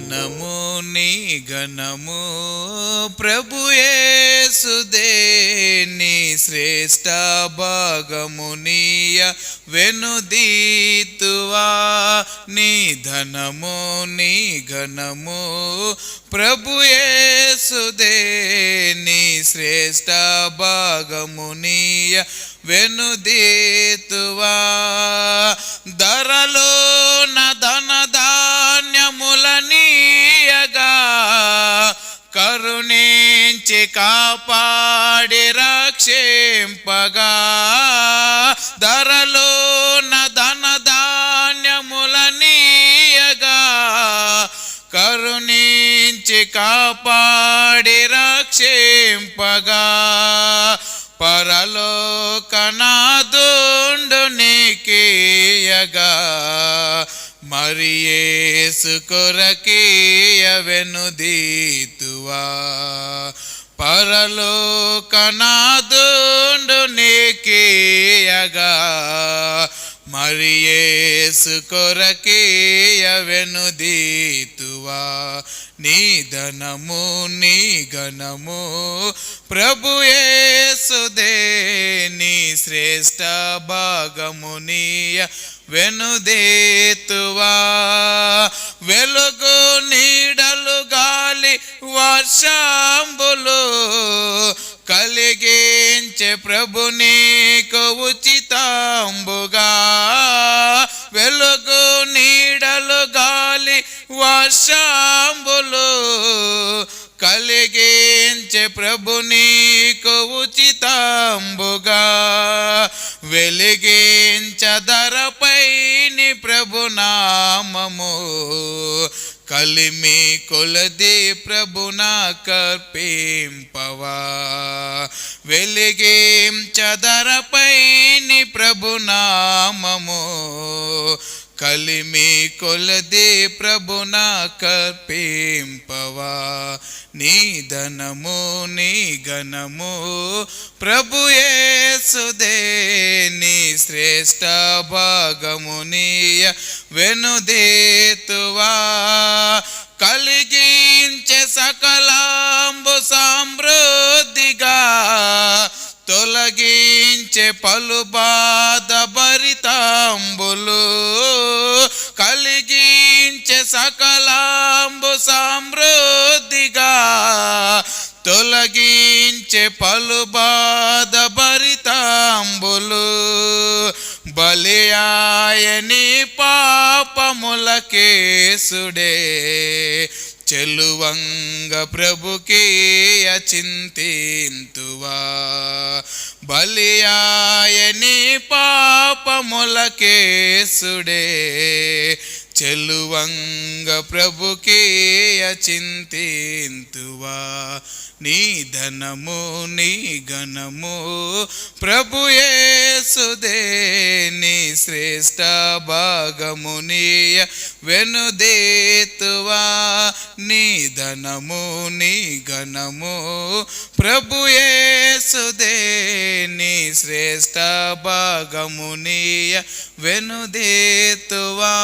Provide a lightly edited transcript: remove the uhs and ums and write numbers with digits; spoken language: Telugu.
ధనము నీ ఘనము ప్రభుయేసుదే నీ శ్రేష్ఠ భాగమునీయ వెనుదీతువా నీ ధనము నీ ఘనము ప్రభుయేసుదే నీ శ్రేష్ఠ భాగమునీయ వెనుదీతువా ధరలో ధనధాన్యములనీయగా కరుణించి కాపాడి రక్షింపగా ధరలో ధనధాన్యములనీయగా కరుణించి కాపాడి రక్షింపగా పరలోకనాథుండు నీకీయగా మరి యేసు కొరకీయ వెనుదీతువా పరలోకనాథుండు నీకీయగా మరి యేసు కొరకీయ వెనుదీతువా నీ ధనము నీ ఘనము ప్రభుయేసుదే నీ శ్రేష్ఠ భాగమునీయ వెనుదీతువా వెలుగు నీడలు గాలి వర్షంబులు కలిగించే ప్రభు నీకు ఉచితంబుగా వెలుగు నీడలు గాలి వర్షంబులు కలిగించే ప్రభు నీకు ఉచితంబుగా వెలిగించదరపై నీ ప్రభు నామము కలిమి కొలది ప్రభునా కర్పింపవా వెలిగించదరపై నీ ప్రభు నామము కలిమి కొలది ప్రభునా కర్పింపవా నీ ధనము నీ ఘనము ప్రభుయేసుదే నీ శ్రేష్ఠ భాగమునీయ వెనుదీతువా కలిగించే సకలాంబు సమృద్ధిగా తొలగించే పలు బాధ భరితాంబులు కలిగించే సకలాంబు సమృద్ధిగా తొలగించే పలు బాధ భరితాంబులు బలియాయని పాపములకేసుడే చెలువంగ ప్రభుకీయ చింతింతువా బలియాయని పాపములకేసుడే చెలువంగ ప్రభుకీయ చింతింతువా నీ ధనము నీ ఘనము ప్రభుయేసుదే నీ శ్రేష్ఠ భాగమునీయ వెనుదీతువా నీ ధనము నీ ఘనము ప్రభుయేసుదే నీ శ్రేష్ఠ భాగమునీయ వెనుదీతువా